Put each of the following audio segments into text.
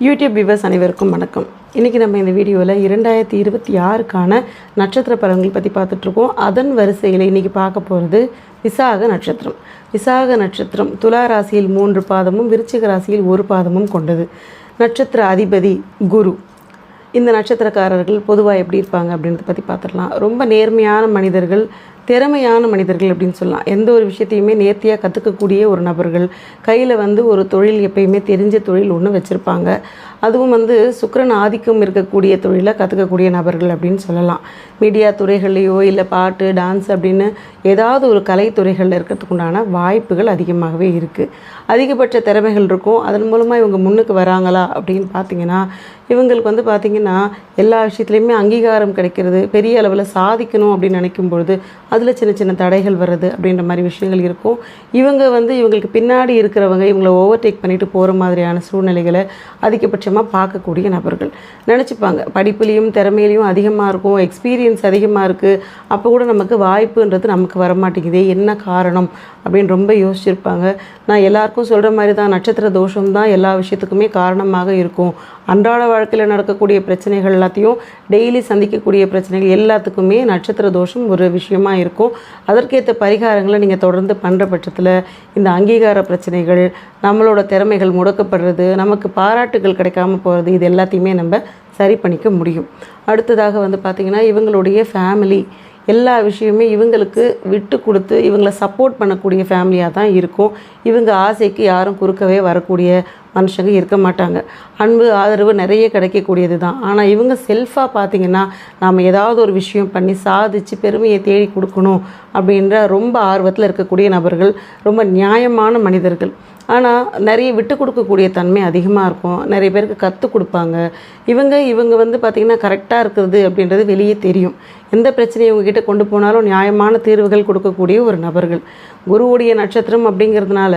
YouTube viewers அனைவருக்கும் வணக்கம். இன்றைக்கி நம்ம இந்த வீடியோவில் 2026க்கான நட்சத்திர பலன்கள் பற்றி பார்த்துட்ருக்கோம். அதன் வரிசையில் இன்றைக்கி பார்க்க போகிறது விசாக நட்சத்திரம். விசாக நட்சத்திரம் துலா ராசியில் 3 பாதமும் விருச்சிக ராசியில் 1 பாதமும் கொண்டது. நட்சத்திர அதிபதி குரு. இந்த நட்சத்திரக்காரர்கள் பொதுவாக எப்படி இருப்பாங்க அப்படின்றத பற்றி பார்த்துடலாம். ரொம்ப நேர்மையான மனிதர்கள், திறமையான மனிதர்கள் அப்படின்னு சொல்லலாம். எந்த ஒரு விஷயத்தையுமே நேர்த்தியாக கற்றுக்கக்கூடிய ஒரு நபர்கள். கையில் ஒரு தொழில் எப்பயுமே தெரிஞ்ச தொழில் ஒன்று வச்சுருப்பாங்க. அதுவும் சுக்கிரன் ஆதிக்கம் இருக்கக்கூடிய தொழிலை கற்றுக்கக்கூடிய நபர்கள் அப்படின்னு சொல்லலாம். மீடியா துறைகள்லையோ இல்லை பாட்டு டான்ஸ் அப்படின்னு ஏதாவது ஒரு கலைத்துறைகளில் இருக்கிறதுக்கு உண்டான வாய்ப்புகள் அதிகமாகவே இருக்குது. அதிகபட்ச திறமைகள் இருக்கும். அதன் மூலமாக இவங்க முன்னுக்கு வராங்களா அப்படின்னு பார்த்திங்கன்னா, இவங்களுக்கு பார்த்திங்கன்னா எல்லா விஷயத்துலையுமே அங்கீகாரம் கிடைக்கிறது. பெரிய அளவில் சாதிக்கணும் அப்படின்னு நினைக்கும் பொழுது அதில் சின்ன சின்ன தடைகள் வர்றது அப்படின்ற மாதிரி விஷயங்கள் இருக்கும். இவங்க இவங்களுக்கு பின்னாடி இருக்கிறவங்க இவங்களை ஓவர்டேக் பண்ணிட்டு போகிற மாதிரியான சூழ்நிலைகளை அதிகபட்சமாக பார்க்கக்கூடிய நபர்கள் நினச்சிப்பாங்க. படிப்புலேயும் திறமையிலையும் அதிகமாக இருக்கும், எக்ஸ்பீரியன்ஸ் அதிகமாக இருக்குது, அப்போ கூட நமக்கு வாய்ப்புன்றது நமக்கு வரமாட்டேங்குதே, என்ன காரணம் அப்படின்னு ரொம்ப யோசிச்சிருப்பாங்க. நான் எல்லாருக்கும் சொல்கிற மாதிரி தான், நட்சத்திர தோஷம் தான் எல்லா விஷயத்துக்குமே காரணமாக இருக்கும். அன்றாட வாழ்க்கையில் நடக்கக்கூடிய பிரச்சனைகள் எல்லாத்தையும், டெய்லி சந்திக்கக்கூடிய பிரச்சனைகள் எல்லாத்துக்குமே நட்சத்திர தோஷம் ஒரு விஷயமாக இருக்கும். அதற்கேற்ற பரிகாரங்களை நீங்கள் தொடர்ந்து பண்ணுற பட்சத்தில் இந்த அங்கீகார பிரச்சனைகள், நம்மளோட திறமைகள் முடக்கப்படுறது, நமக்கு பாராட்டுகள் கிடைக்காம போகிறது, இது எல்லாத்தையுமே நம்ம சரி பண்ணிக்க முடியும். அடுத்ததாக பார்த்திங்கன்னா இவங்களுடைய ஃபேமிலி எல்லா விஷயமே இவங்களுக்கு விட்டு கொடுத்து இவங்களை சப்போர்ட் பண்ணக்கூடிய ஃபேமிலியாக தான் இருக்கும். இவங்க ஆசைக்கு யாரும் குறுக்கவே வரக்கூடிய மனுஷங்க இருக்க மாட்டாங்க. அன்பு ஆதரவு நிறைய கிடைக்கக்கூடியது தான். ஆனால் இவங்க செல்ஃபாக பார்த்திங்கன்னா நாம் ஏதாவது ஒரு விஷயம் பண்ணி சாதித்து பெருமையை தேடி கொடுக்கணும் அப்படின்ற ரொம்ப ஆர்வத்தில் இருக்கக்கூடிய நபர்கள், ரொம்ப நியாயமான மனிதர்கள். ஆனால் நிறைய விட்டு கொடுக்கக்கூடிய தன்மை அதிகமாக இருக்கும். நிறைய பேருக்கு கற்றுக் கொடுப்பாங்க. இவங்க பார்த்திங்கன்னா கரெக்டாக இருக்கிறது அப்படின்றது வெளியே தெரியும். எந்த பிரச்சனையை இவங்ககிட்ட கொண்டு போனாலும் நியாயமான தீர்வுகள் கொடுக்கக்கூடிய ஒரு நபர்கள். குருவுடைய நட்சத்திரம் அப்படிங்கிறதுனால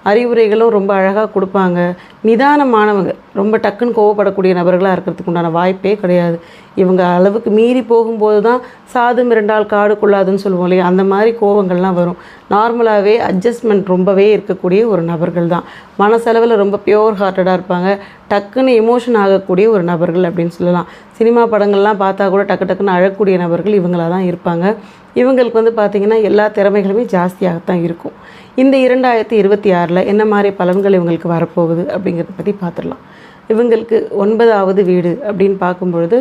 அறிவுரைகளும் ரொம்ப அழகாக கொடுப்பாங்க. நிதானமானவங்க, ரொம்ப டக்குன்னு கோவப்படக்கூடிய நபர்களாக இருக்கிறதுக்கு உண்டான வாய்ப்பே கிடையாது. இவங்க அளவுக்கு மீறி போகும்போது தான் சாது மிரண்டால் காடு கொள்ளாதுன்னு சொல்லுவோம் இல்லையா, அந்த மாதிரி கோவங்கள்லாம் வரும். நார்மலாகவே அட்ஜஸ்ட்மெண்ட் ரொம்பவே இருக்கக்கூடிய ஒரு நபர்கள் தான். மனசளவில் ரொம்ப பியோர் ஹார்ட்டடாக இருப்பாங்க. டக்குன்னு எமோஷன் ஆகக்கூடிய ஒரு நபர்கள் அப்படின்னு சொல்லலாம். சினிமா படங்கள்லாம் பார்த்தா கூட டக்கு டக்குன்னு அழக்கூடிய நபர்கள் இவங்களாக தான் இருப்பாங்க. இவங்களுக்கு பார்த்திங்கன்னா எல்லா திறமைகளுமே ஜாஸ்தியாகத்தான் இருக்கும். இந்த 2026 என்ன மாதிரி பலன்கள் இவங்களுக்கு வரப்போகுது அப்படிங்கிறத பற்றி பார்த்துடலாம். இவங்களுக்கு 9வது வீடு அப்படின்னு பார்க்கும்பொழுது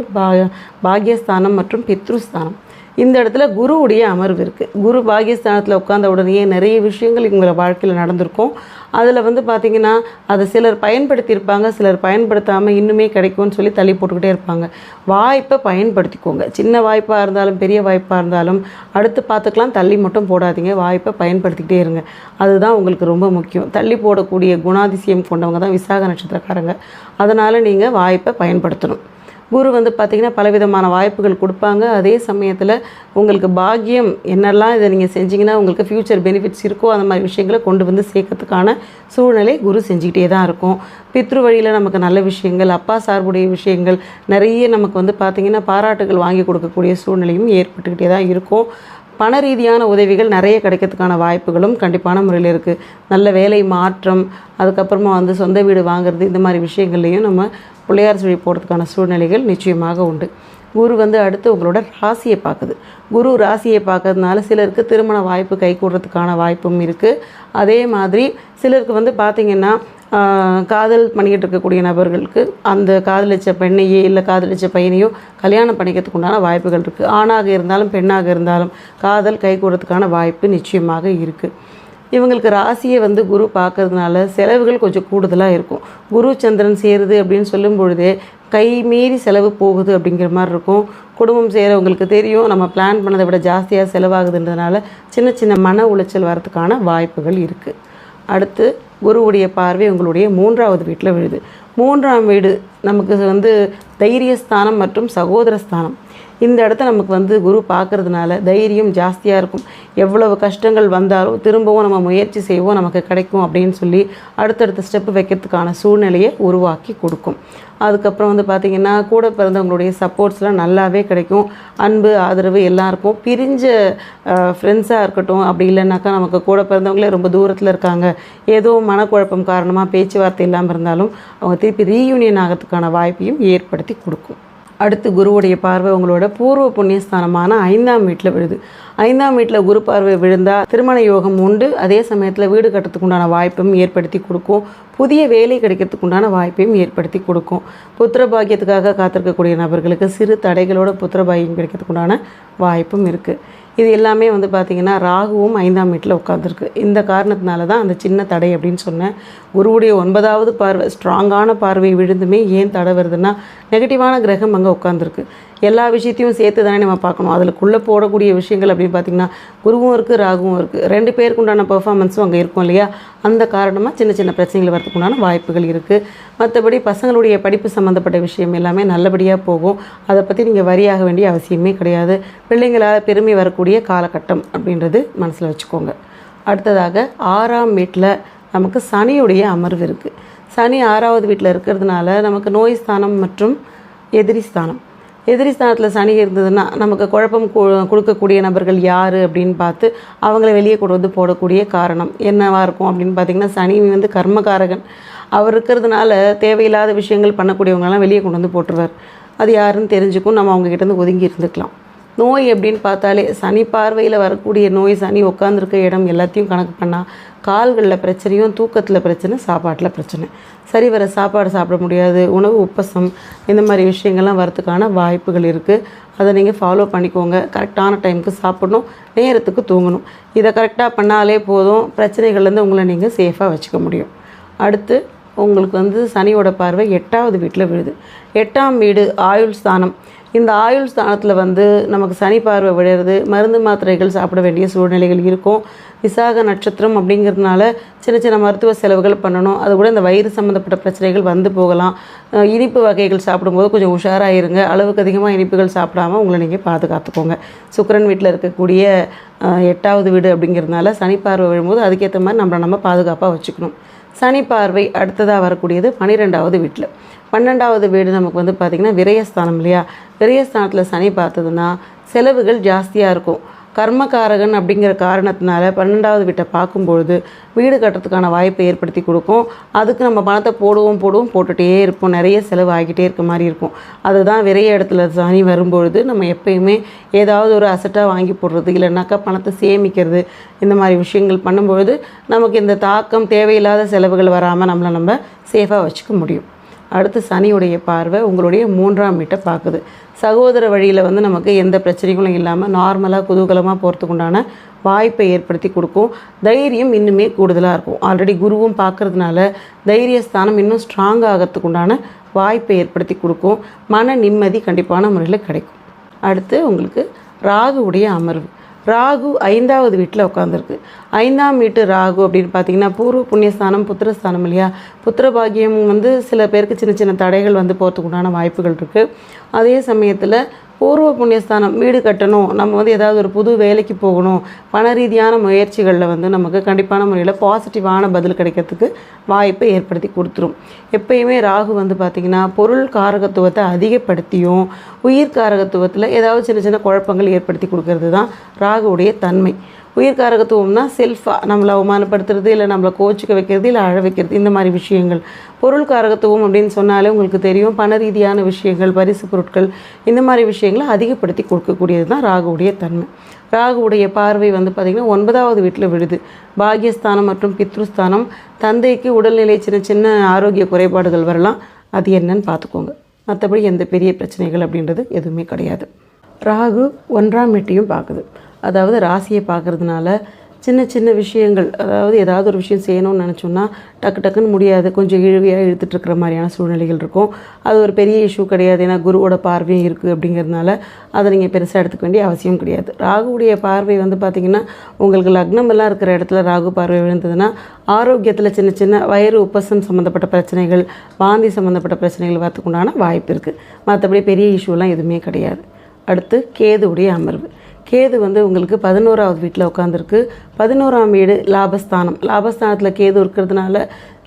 பாக்யஸ்தானம் மற்றும் பித்ருஸ்தானம். இந்த இடத்துல குருவுடைய அமர்வு இருக்குது. குரு பாக்யஸ்தானத்தில் உட்கார்ந்த உடனேயே நிறைய விஷயங்கள் இவங்களோட வாழ்க்கையில் நடந்திருக்கும். அதில் பார்த்திங்கன்னா அதை சிலர் பயன்படுத்தியிருப்பாங்க, சிலர் பயன்படுத்தாமல் இன்னுமே கிடைக்கும்னு சொல்லி தள்ளி போட்டுக்கிட்டே இருப்பாங்க. வாய்ப்பை பயன்படுத்திக்கோங்க. சின்ன வாய்ப்பாக இருந்தாலும் பெரிய வாய்ப்பாக இருந்தாலும் அடுத்து பார்த்துக்கலாம், தள்ளி மட்டும் போடாதீங்க. வாய்ப்பை பயன்படுத்திக்கிட்டே இருங்க. அதுதான் உங்களுக்கு ரொம்ப முக்கியம். தள்ளி போடக்கூடிய குணாதிசயம் கொண்டவங்க தான் விசாக நட்சத்திரக்காரங்க. அதனால் நீங்கள் வாய்ப்பை பயன்படுத்தணும். குரு பார்த்திங்கன்னா பலவிதமான வாய்ப்புகள் கொடுப்பாங்க. அதே சமயத்தில் உங்களுக்கு பாக்கியம் என்னெல்லாம் இதை நீங்கள் செஞ்சிங்கன்னா உங்களுக்கு ஃப்யூச்சர் பெனிஃபிட்ஸ் இருக்கோ அந்த மாதிரி விஷயங்களை கொண்டு சேர்க்கறதுக்கான சூழ்நிலை குரு செஞ்சுக்கிட்டே தான் இருக்கும். பித்ரு வழியில் நமக்கு நல்ல விஷயங்கள், அப்பா சார்புடைய விஷயங்கள் நிறைய நமக்கு பார்த்திங்கன்னா பாராட்டுகள் வாங்கி கொடுக்கக்கூடிய சூழ்நிலையும் ஏற்பட்டுக்கிட்டே தான் இருக்கும். பண ரீதியான உதவிகள் நிறைய கிடைக்கிறதுக்கான வாய்ப்புகளும் கண்டிப்பான முறையில் இருக்குது. நல்ல வேலை மாற்றம், அதுக்கப்புறமா சொந்த வீடு வாங்குறது, இந்த மாதிரி விஷயங்கள்லையும் நம்ம பிள்ளையார் சொல்லி போகிறதுக்கான சூழ்நிலைகள் நிச்சயமாக உண்டு. குரு அடுத்து உங்களோட ராசியை பார்க்குது. குரு ராசியை பார்க்கறதுனால சிலருக்கு திருமண வாய்ப்பு கைகூடுறதுக்கான வாய்ப்பும் இருக்குது. அதே மாதிரி சிலருக்கு பார்த்திங்கன்னா காதல் பண்ணிக்கிட்டு இருக்கக்கூடிய நபர்களுக்கு அந்த காதலிச்ச பெண்ணையே இல்லை காதலிச்ச பையனையோ கல்யாணம் பண்ணிக்கிறதுக்கு உண்டான வாய்ப்புகள் இருக்குது. ஆணாக இருந்தாலும் பெண்ணாக இருந்தாலும் காதல் கைகூடுறதுக்கான வாய்ப்பு நிச்சயமாக இருக்குது. இவங்களுக்கு ராசியை குரு பார்க்கறதுனால செலவுகள் கொஞ்சம் கூடுதலாக இருக்கும். குரு சந்திரன் சேருது அப்படின்னு சொல்லும் பொழுதே கை மீறி செலவு போகுது அப்படிங்கிற மாதிரி இருக்கும். குடும்பம் செய்கிறவங்களுக்கு தெரியும், நம்ம பிளான் பண்ணதை விட ஜாஸ்தியாக செலவாகுதுன்றதுனால சின்ன சின்ன மன உளைச்சல் வரதுக்கான வாய்ப்புகள் இருக்குது. அடுத்து குருவுடைய பார்வை உங்களுடைய 3வது வீட்டில் விழுது. 3ஆம் வீடு நமக்கு தைரியஸ்தானம் மற்றும் சகோதரஸ்தானம். இந்த இடத்த நமக்கு வந்து குரு பார்க்கறதுனால தைரியம் ஜாஸ்தியாக இருக்கும். எவ்வளவு கஷ்டங்கள் வந்தாலும் திரும்பவும் நம்ம முயற்சி செய்வோம், நமக்கு கிடைக்கும் அப்படின்னு சொல்லி அடுத்தடுத்த ஸ்டெப்பு வைக்கிறதுக்கான சூழ்நிலையை உருவாக்கி கொடுக்கும். அதுக்கப்புறம் வந்து பார்த்திங்கன்னா கூட பிறந்தவங்களுடைய சப்போர்ட்ஸ்லாம் நல்லாவே கிடைக்கும். அன்பு ஆதரவு எல்லாருக்கும். பிரிஞ்ச ஃப்ரெண்ட்ஸாக இருக்கட்டும், அப்படி இல்லைனாக்கா நமக்கு கூட பிறந்தவங்களே ரொம்ப தூரத்தில் இருக்காங்க, ஏதோ மனக்குழப்பம் காரணமாக பேச்சுவார்த்தை இல்லாமல் இருந்தாலும் அவங்க திருப்பி ரீயூனியன் ஆகிறதுக்கான வாய்ப்பையும் ஏற்படுத்தி கொடுக்கும். அடுத்து குருவுடைய பார்வை உங்களோட பூர்வ புண்ணியஸ்தானமான 5ஆம் வீட்டில் விழுது. 5ஆம் வீட்டில் குரு பார்வை விழுந்தால் திருமண யோகம் உண்டு. அதே சமயத்தில் வீடு கட்டுறதுக்கு உண்டான வாய்ப்பும் ஏற்படுத்தி கொடுக்கும். புதிய வேலை கிடைக்கிறதுக்கு உண்டான வாய்ப்பையும் ஏற்படுத்தி கொடுக்கும். புத்திர பாக்கியத்துக்காக காத்திருக்கக்கூடிய நபர்களுக்கு சிறு தடைகளோட புத்திர பாக்கியம் கிடைக்கிறதுக்கு உண்டான வாய்ப்பும் இருக்குது. இது எல்லாமே வந்து பார்த்திங்கன்னா ராகுவும் 5ஆம் வீட்டில் உட்காந்துருக்கு. இந்த காரணத்தினால தான் அந்த சின்ன தடை அப்படின்னு சொன்னேன். குருவுடைய 9வது பார்வை ஸ்ட்ராங்கான பார்வை விழுந்துமே ஏன் தடை வருதுன்னா நெகட்டிவான கிரகம் அங்கே உட்காந்துருக்கு. எல்லா விஷயத்தையும் சேர்த்து தானே நம்ம பார்க்கணும். அதுக்குள்ளே போடக்கூடிய விஷயங்கள் அப்படின்னு பார்த்திங்கன்னா குருவும் இருக்குது, ராகுவும் இருக்குது. 2 பேருக்கு உண்டான பெர்ஃபார்மன்ஸும் அங்கே இருக்கும் இல்லையா? அந்த காரணமாக சின்ன சின்ன பிரச்சனைகள் வரதுக்கு உண்டான வாய்ப்புகள் இருக்குது. மற்றபடி பசங்களுடைய படிப்பு சம்மந்தப்பட்ட விஷயம் எல்லாமே நல்லபடியாக போகும். அதை பற்றி நீங்கள் வரியாக வேண்டிய அவசியமே கிடையாது. பிள்ளைங்களால் பெருமை வரக்கூடிய காலகட்டம் அப்படின்றது மனசில் வச்சுக்கோங்க. அடுத்ததாக 6ஆம் வீட்டில் நமக்கு சனியுடைய அமர்வு இருக்குது. சனி 6வது வீட்டில் இருக்கிறதுனால நமக்கு நோய் ஸ்தானம் மற்றும் எதிரி ஸ்தானம். எதிரி ஸ்தானத்தில் சனி இருந்ததுன்னா நமக்கு குழப்பம் கொடுக்கக்கூடிய நபர்கள் யார் அப்படின்னு பார்த்து அவங்கள வெளியே கொண்டு வந்து போடக்கூடிய காரணம் என்னவாக இருக்கும் அப்படின்னு பார்த்திங்கன்னா, சனி வந்து கர்மகாரகன். அவர் இருக்கிறதுனால தேவையில்லாத விஷயங்கள் பண்ணக்கூடியவங்களெல்லாம் வெளியே கொண்டு வந்து போட்டுருவார். அது யாருன்னு தெரிஞ்சுக்கும், நம்ம அவங்ககிட்டருந்து ஒதுங்கி இருந்துக்கலாம். நோய் அப்படின்னு பார்த்தாலே சனி பார்வையில் வரக்கூடிய நோய், சனி உட்காந்துருக்க இடம் எல்லாத்தையும் கணக்கு பண்ணால் கால்களில் பிரச்சனையும், தூக்கத்தில் பிரச்சனை, சாப்பாட்டில் பிரச்சனை, சரி வர சாப்பாடு சாப்பிட முடியாது, உணவு உப்பசம், இந்த மாதிரி விஷயங்கள்லாம் வரத்துக்கான வாய்ப்புகள் இருக்குது. அதை நீங்கள் ஃபாலோ பண்ணிக்கோங்க. கரெக்டான டைமுக்கு சாப்பிடணும், நேரத்துக்கு தூங்கணும். இதை கரெக்டாக பண்ணாலே போதும், பிரச்சனைகள்லேருந்து உங்களை நீங்கள் சேஃபாக வச்சுக்க முடியும். அடுத்து உங்களுக்கு வந்து சனியோட பார்வை 8வது வீட்டில் விழுது. 8ஆம் வீடு ஆயுள் ஸ்தானம். இந்த ஆயுள் ஸ்தானத்தில் வந்து நமக்கு சனி பார்வை விழுறது, மருந்து மாத்திரைகள் சாப்பிட வேண்டிய சூழ்நிலைகள் இருக்கும். விசாக நட்சத்திரம் அப்படிங்கிறதுனால சின்ன சின்ன மருத்துவ செலவுகள் பண்ணணும். அது கூட இந்த வயிறு சம்மந்தப்பட்ட பிரச்சனைகள் வந்து போகலாம். இனிப்பு வகைகள் சாப்பிடும்போது கொஞ்சம் உஷாராயிருங்க. அளவுக்கு அதிகமாக இனிப்புகள் சாப்பிடாமல் உங்களை நீங்கள் பாதுகாத்துக்கோங்க. சுக்கிரன் வீட்டில் இருக்கக்கூடிய 8வது வீடு அப்படிங்கிறதுனால சனி பார்வை விழும்போது அதுக்கேற்ற மாதிரி நம்ம பாதுகாப்பாக வச்சுக்கணும். சனி பார்வை அடுத்ததாக வரக்கூடியது 12வது வீட்டில். 12வது வீடு நமக்கு வந்து பார்த்திங்கன்னா விரயஸ்தானம் இல்லையா? விரயஸ்தானத்தில் சனி பார்த்ததுன்னா செலவுகள் ஜாஸ்தியாக இருக்கும். கர்மகாரகன் அப்படிங்கிற காரணத்தினால 12வது வீட்டை பார்க்கும்பொழுது வீடு கட்டுறதுக்கான வாய்ப்பை ஏற்படுத்தி கொடுக்கும். அதுக்கு நம்ம பணத்தை போட்டுகிட்டே இருப்போம். நிறைய செலவு ஆகிட்டே இருக்க மாதிரி இருக்கும். அதுதான் விரைய இடத்துல சனி வரும்பொழுது நம்ம எப்பயுமே ஏதாவது ஒரு அசட்டாக வாங்கி போடுறது, இல்லைனாக்கா பணத்தை சேமிக்கிறது, இந்த மாதிரி விஷயங்கள் பண்ணும்பொழுது நமக்கு இந்த தாக்கம், தேவையில்லாத செலவுகள் வராமல் நம்ம சேஃபாக வச்சுக்க முடியும். அடுத்து சனியுடைய பார்வை உங்களுடைய 3ஆம் வீட்டை பார்க்குது. சகோதர வழியில் வந்து நமக்கு எந்த பிரச்சனைகளும் இல்லாமல் நார்மலாக குதூகலமாக போகிறதுக்கு உண்டான வாய்ப்பை ஏற்படுத்தி கொடுக்கும். தைரியம் இன்னுமே கூடுதலாக இருக்கும். ஆல்ரெடி குருவும் பார்க்குறதுனால தைரியஸ்தானம் இன்னும் ஸ்ட்ராங் ஆகிறதுக்கு உண்டான வாய்ப்பை ஏற்படுத்தி கொடுக்கும். மன நிம்மதி கண்டிப்பான முறையில் கிடைக்கும். அடுத்து உங்களுக்கு ராகுவுடைய அமர்வு. ராகு 5வது வீட்டில் உட்காந்துருக்கு. 5ஆம் வீட்டு ராகு அப்படின்னு பார்த்தீங்கன்னா பூர்வ புண்ணியஸ்தானம், புத்திரஸ்தானம் இல்லையா? புத்திர பாக்கியம் வந்து சில பேருக்கு சின்ன சின்ன தடைகள் வந்து போகிறதுக்கு உண்டான வாய்ப்புகள் இருக்குது. அதே சமயத்தில் பூர்வ புண்ணியஸ்தானம், வீடு கட்டணும், நம்ம வந்து ஏதாவது ஒரு புது வேலைக்கு போகணும், பண ரீதியான முயற்சிகளில் வந்து நமக்கு கண்டிப்பான முறையில் பாசிட்டிவான பதில் கிடைக்கிறதுக்கு வாய்ப்பை ஏற்படுத்தி கொடுத்துரும். எப்பயுமே ராகு வந்து பார்த்திங்கன்னா பொருள் காரகத்துவத்தை அதிகப்படுத்தியும் உயிர் காரகத்துவத்தில் ஏதாவது சின்ன சின்ன குழப்பங்கள் ஏற்படுத்தி கொடுக்கறது தான் ராகுவுடைய தன்மை. உயிர் காரகத்துவம்னா செல்ஃபாக நம்மளை அவமானப்படுத்துறது, இல்லை நம்மளை கோச்சிக்க வைக்கிறது, இல்லை அழ வைக்கிறது, இந்த மாதிரி விஷயங்கள். பொருள் காரகத்துவம் அப்படின்னு சொன்னாலே உங்களுக்கு தெரியும், பண ரீதியான விஷயங்கள், பரிசு பொருட்கள், இந்த மாதிரி விஷயங்களை அதிகப்படுத்தி கொடுக்கக்கூடியது தான் ராகுவுடைய தன்மை. ராகுவுடைய பார்வை வந்து பார்த்திங்கன்னா 9வது வீட்டில் விழுது. பாக்யஸ்தானம் மற்றும் பித்ருஸ்தானம். தந்தைக்கு உடல்நிலை சின்ன சின்ன ஆரோக்கிய குறைபாடுகள் வரலாம், அது என்னன்னு பார்த்துக்கோங்க. மற்றபடி எந்த பெரிய பிரச்சனைகள் அப்படின்றது எதுவுமே கிடையாது. ராகு 1ஆம் வீட்டையும் பார்க்குது. அதாவது ராசியை பார்க்குறதுனால சின்ன சின்ன விஷயங்கள், அதாவது ஏதாவது ஒரு விஷயம் செய்யணும்னு நினச்சோன்னா டக்குன்னு முடியாது, கொஞ்சம் இழுவையாக இழுத்துட்ருக்கிற மாதிரியான சூழ்நிலைகள் இருக்கும். அது ஒரு பெரிய இஷ்யூ கிடையாது, ஏன்னா குருவோட பார்வையும் இருக்குது அப்படிங்கிறதுனால அதை நீங்கள் பெருசாக எடுத்துக்க வேண்டிய அவசியம் கிடையாது. ராகுவுடைய பார்வை வந்து பார்த்திங்கன்னா உங்களுக்கு லக்னம் எல்லாம் இருக்கிற இடத்துல ராகு பார்வை விழுந்ததுன்னா ஆரோக்கியத்தில் சின்ன சின்ன வயிறு உப்பசம் சம்மந்தப்பட்ட பிரச்சனைகள், வாந்தி சம்மந்தப்பட்ட பிரச்சனைகள் வரத்துக்குண்டான வாய்ப்பு இருக்குது. மற்றபடி பெரிய இஷ்யூலாம் எதுவுமே கிடையாது. அடுத்து கேதுவுடைய அமர்வு. கேது வந்து உங்களுக்கு 11வது வீட்டில் உட்காந்துருக்கு. 11ஆம் வீடு லாபஸ்தானம். லாபஸ்தானத்தில் கேது இருக்கிறதுனால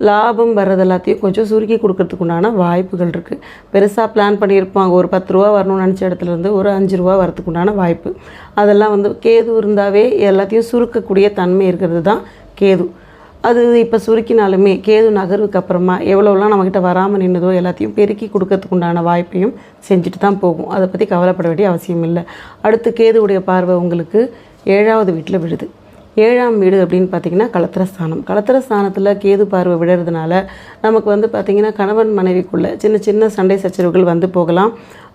லாபம் வர்றது எல்லாத்தையும் கொஞ்சம் சுருக்கி கொடுக்கறதுக்கு உண்டான வாய்ப்புகள் இருக்குது. பெருசாக பிளான் பண்ணியிருப்பாங்க, ஒரு 10 ரூபா வரணும்னு நினச்ச இடத்துலேருந்து ஒரு 5 ரூபா வரதுக்கு உண்டான வாய்ப்பு. அதெல்லாம் வந்து கேது இருந்தாவே எல்லாத்தையும் சுருக்கக்கூடிய தன்மை இருக்கிறது தான் கேது. அது இப்போ சுருக்கினாலுமே கேது நகர்வுக்கு அப்புறமா எவ்வளோலாம் நம்மக்கிட்ட வராமல் நின்றுதோ எல்லாத்தையும் பெருக்கி கொடுக்கறதுக்கு உண்டான வாய்ப்பையும் செஞ்சுட்டு தான் போகும். அதை பற்றி கவலைப்பட வேண்டிய அவசியம் இல்லை. அடுத்து கேதுவுடைய பார்வை உங்களுக்கு 7வது வீட்டில் விழுது. 7ஆம் வீடு அப்படின்னு பார்த்திங்கன்னா களத்திரஸ்தானம். களத்திரஸ்தானத்தில் கேது பார்வை விடுறதுனால நமக்கு வந்து பார்த்திங்கன்னா கணவன் மனைவிக்குள்ளே சின்ன சின்ன சண்டை சச்சரவுகள் வந்து போகலாம்.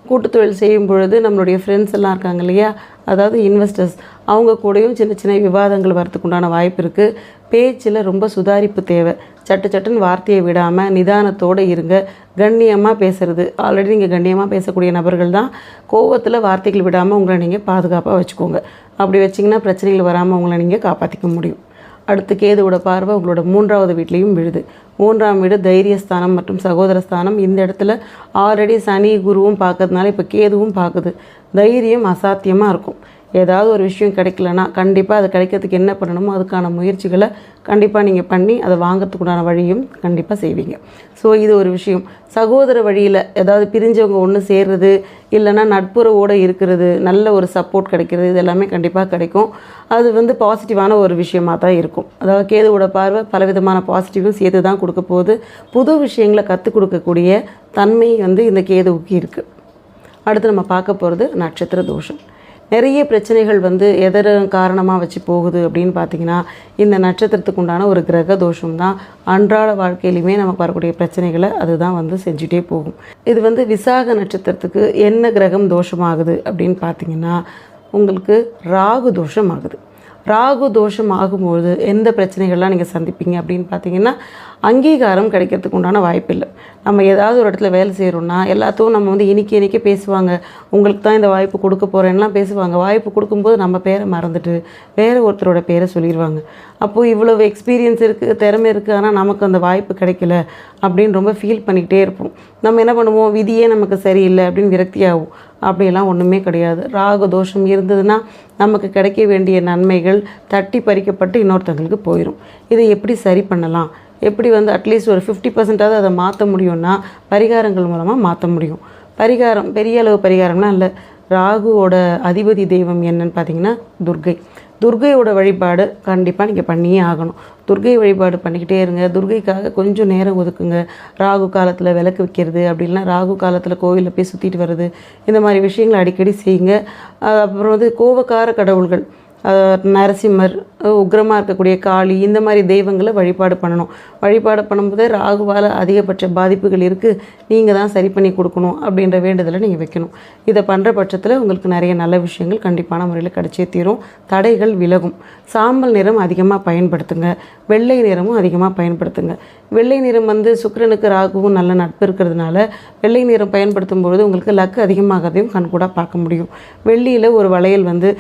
கூட்டுத்தொழில் செய்யும் பொழுது நம்மளுடைய ஃப்ரெண்ட்ஸ் எல்லாம் இருக்காங்க இல்லையா, அதாவது இன்வெஸ்டர்ஸ், அவங்க கூடயும் சின்ன சின்ன விவாதங்கள் வரதுக்கு உண்டான வாய்ப்பு இருக்குது. பேச்சில் ரொம்ப சுதாரிப்பு தேவை. சட்டுன்னு வார்த்தையை விடாமல் நிதானத்தோடு இருங்க. கண்ணியமாக பேசுகிறது, ஆல்ரெடி நீங்கள் கண்ணியமாக பேசக்கூடிய நபர்கள் தான். கோவத்தில் வார்த்தைகள் விடாமல் உங்களை நீங்கள் பாதுகாப்பாக வச்சுக்கோங்க. அப்படி வச்சிங்கன்னா பிரச்சனைகள் வராமல் உங்களை நீங்கள் காப்பாற்றிக்க முடியும். அடுத்து கேதுவோட பார்வை உங்களோட 3வது வீட்லேயும் விழுது. 3ஆம் வீடு தைரியஸ்தானம் மற்றும் சகோதரஸ்தானம். இந்த இடத்துல ஆல்ரெடி சனி குருவும் பார்க்கறதுனால இப்போ கேதுவும் பார்க்குது. தைரியம் அசாத்தியமாக இருக்கும். ஏதாவது ஒரு விஷயம் கிடைக்கலன்னா கண்டிப்பாக அது கிடைக்கிறதுக்கு என்ன பண்ணணுமோ அதுக்கான முயற்சிகளை கண்டிப்பாக நீங்கள் பண்ணி அதை வாங்கிறதுக்குண்டான வழியும் கண்டிப்பாக செய்வீங்க. ஸோ இது ஒரு விஷயம். சகோதர வழியில் ஏதாவது பிரிஞ்சவங்க ஒன்று சேர்றது, இல்லைன்னா நட்புறவோடு இருக்கிறது, நல்ல ஒரு சப்போர்ட் கிடைக்கிறது, இது எல்லாமே கண்டிப்பாக கிடைக்கும். அது வந்து பாசிட்டிவான ஒரு விஷயமாக தான் இருக்கும். அதாவது கேதுவோட பார்வை பலவிதமான பாசிட்டிவும் சேர்த்து தான் கொடுக்க போகுது. புது விஷயங்களை கற்றுக் கொடுக்கக்கூடிய தன்மை வந்து இந்த கேதுவுக்கு இருக்குது. அடுத்து நம்ம பார்க்க போகிறது நட்சத்திர தோஷம். நிறைய பிரச்சனைகள் வந்து எதர் காரணமாக வச்சு போகுது அப்படின்னு பார்த்திங்கன்னா இந்த நட்சத்திரத்துக்கு உண்டான ஒரு கிரக தோஷம் தான். அன்றாட வாழ்க்கையிலுமே நமக்கு வரக்கூடிய பிரச்சனைகளை அதுதான் வந்து செஞ்சுட்டே போகும். இது வந்து விசாக நட்சத்திரத்துக்கு என்ன கிரகம் தோஷமாகுது அப்படின்னு பார்த்திங்கன்னா உங்களுக்கு ராகு தோஷம் ஆகுது. ராகு தோஷம் ஆகும்போது எந்த பிரச்சனைகள்லாம் நீங்கள் சந்திப்பீங்க அப்படின்னு பார்த்தீங்கன்னா அங்கீகாரம் கிடைக்கிறதுக்கு உண்டான வாய்ப்பு இல்லை. நம்ம ஏதாவது ஒரு இடத்துல வேலை செய்கிறோன்னா எல்லாத்தையும் நம்ம வந்து இனிக்க பேசுவாங்க. உங்களுக்கு தான் இந்த வாய்ப்பு கொடுக்க போகிறேன்லாம் பேசுவாங்க. வாய்ப்பு கொடுக்கும்போது நம்ம பேரை மறந்துட்டு வேறு ஒருத்தரோட பேரை சொல்லிடுவாங்க. அப்போது இவ்வளவு எக்ஸ்பீரியன்ஸ் இருக்குது, திறமை இருக்குது, ஆனால் நமக்கு அந்த வாய்ப்பு கிடைக்கல அப்படின்னு ரொம்ப ஃபீல் பண்ணிக்கிட்டே இருப்போம். நம்ம என்ன பண்ணுவோம், விதியே நமக்கு சரியில்லை அப்படின்னு விரக்தியாகும். அப்படியெல்லாம் ஒன்றுமே கிடையாது. ராகு தோஷம் இருந்ததுன்னா நமக்கு கிடைக்க வேண்டிய நன்மைகள் தட்டி பறிக்கப்பட்டு இன்னொருத்தங்களுக்கு போயிடும். இதை எப்படி சரி பண்ணலாம், எப்படி வந்து அட்லீஸ்ட் ஒரு 50% அதை மாற்ற முடியும்னா பரிகாரங்கள் மூலமாக மாற்ற முடியும். பரிகாரம் பெரிய அளவு பரிகாரம்லாம் இல்லை. ராகுவோட அதிபதி தெய்வம் என்னன்னு பார்த்தீங்கன்னா துர்கையோட வழிபாடு கண்டிப்பாக நீங்கள் பண்ணியே ஆகணும். துர்கை வழிபாடு பண்ணிக்கிட்டே இருங்க. துர்கைக்காக கொஞ்சம் நேரம் ஒதுக்குங்க. ராகு காலத்தில் விளக்கு வைக்கிறது, அப்படின்னா ராகு காலத்தில் கோவிலில் போய் சுற்றிட்டு வர்றது, இந்த மாதிரி விஷயங்களை அடிக்கடி செய்யுங்க. அப்புறம் வந்து கோபக்கார கடவுள்கள், நரசிம்மர், உக்ரமாக இருக்கக்கூடிய காளி, இந்த மாதிரி தெய்வங்களை வழிபாடு பண்ணணும். வழிபாடு பண்ணும்போதே ராகுவால் அதிகபட்ச பாதிப்புகள் இருக்குது, நீங்கள் தான் சரி பண்ணி கொடுக்கணும் அப்படின்ற வேண்டுதலை நீங்கள் வைக்கணும். இதை பண்ணுற பட்சத்தில் உங்களுக்கு நிறைய நல்ல விஷயங்கள் கண்டிப்பான முறையில் கிடைச்சே தீரும். தடைகள் விலகும். சாம்பல் நிறம் அதிகமாக பயன்படுத்துங்க. வெள்ளை நிறமும் அதிகமாக பயன்படுத்துங்க. வெள்ளை நிறம் வந்து சுக்கிரனுக்கு ராகுவும் நல்ல நட்பு இருக்கிறதுனால வெள்ளை நிறம் பயன்படுத்தும் பொழுது உங்களுக்கு லக்கு அதிகமாகறதையும் கண்கூட பார்க்க முடியும். வெள்ளியில் ஒரு வளையல் வந்து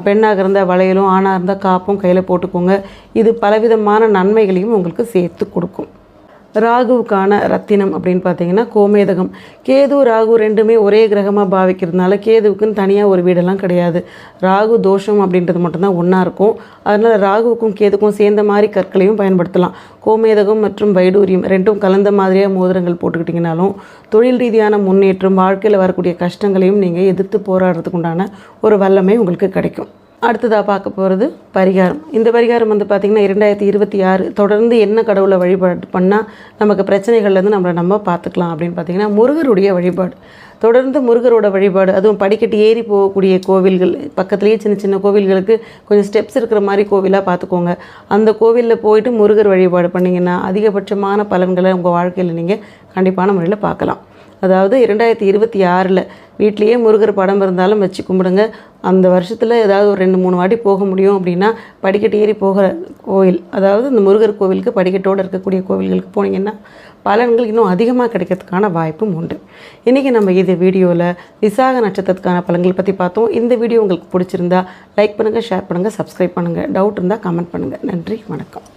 பெண்ணாக இருந்தால் வளையலும், ஆணாக இருந்தால் காப்பும் கையில் போட்டுக்கோங்க. இது பலவிதமான நன்மைகளையும் உங்களுக்கு சேர்த்து கொடுக்கும். ராகுவுக்கான ரத்தினம் அப்படின்னு பார்த்தீங்கன்னா கோமேதகம். கேது ராகு ரெண்டுமே ஒரே கிரகமாக பாவிக்கிறதுனால கேதுவுக்குன்னு தனியாக ஒரு வீடெல்லாம் கிடையாது. ராகு தோஷம் அப்படின்றது மட்டும்தான் ஒன்றா இருக்கும். அதனால் ராகுவுக்கும் கேதுக்கும் சேர்ந்த மாதிரி கற்களையும் பயன்படுத்தலாம். கோமேதகம் மற்றும் வைடூரியம் ரெண்டும் கலந்த மாதிரியாக மோதிரங்கள் போட்டுக்கிட்டிங்கனாலும் தொழில் ரீதியான முன்னேற்றம், வாழ்க்கையில் வரக்கூடிய கஷ்டங்களையும் நீங்கள் எதிர்த்து போராடுறதுக்கு உண்டான ஒரு வல்லமை உங்களுக்கு கிடைக்கும். அடுத்ததாக பார்க்க போகிறது பரிகாரம். இந்த பரிகாரம் வந்து பார்த்திங்கன்னா 2026 தொடர்ந்து என்ன கடவுளை வழிபாடு பண்ணால் நமக்கு பிரச்சனைகள்லேருந்து நம்ம பார்த்துக்கலாம் அப்படின்னு பார்த்திங்கன்னா முருகருடைய வழிபாடு. தொடர்ந்து முருகரோட வழிபாடு, அதுவும் படிக்கட்டு ஏறி போகக்கூடிய கோவில்கள், பக்கத்துலேயே சின்ன சின்ன கோவில்களுக்கு கொஞ்சம் ஸ்டெப்ஸ் இருக்கிற மாதிரி கோவிலாக பார்த்துக்கோங்க. அந்த கோவிலில் போயிட்டு முருகர் வழிபாடு பண்ணிங்கன்னா அதிகபட்சமான பலன்களை உங்கள் வாழ்க்கையில் நீங்கள் கண்டிப்பான முறையில் பார்க்கலாம். அதாவது 2026 வீட்லேயே முருகர் படம் இருந்தாலும் வச்சு கும்பிடுங்க. அந்த வருஷத்தில் ஏதாவது ஒரு 2-3 வாட்டி போக முடியும் அப்படின்னா படிக்கட்டு ஏறி போகிற கோவில், அதாவது இந்த முருகர் கோவிலுக்கு படிக்கட்டோடு இருக்கக்கூடிய கோவில்களுக்கு போனீங்கன்னா பலன்கள் இன்னும் அதிகமாக கிடைக்கிறதுக்கான வாய்ப்பும் உண்டு. இன்றைக்கி நம்ம இந்த வீடியோவில் விசாக நட்சத்திரத்துக்கான பலன்கள் பற்றி பார்த்தோம். இந்த வீடியோ உங்களுக்கு பிடிச்சிருந்தா லைக் பண்ணுங்கள், ஷேர் பண்ணுங்கள், சப்ஸ்கிரைப் பண்ணுங்கள். டவுட் இருந்தால் கமெண்ட் பண்ணுங்கள். நன்றி, வணக்கம்.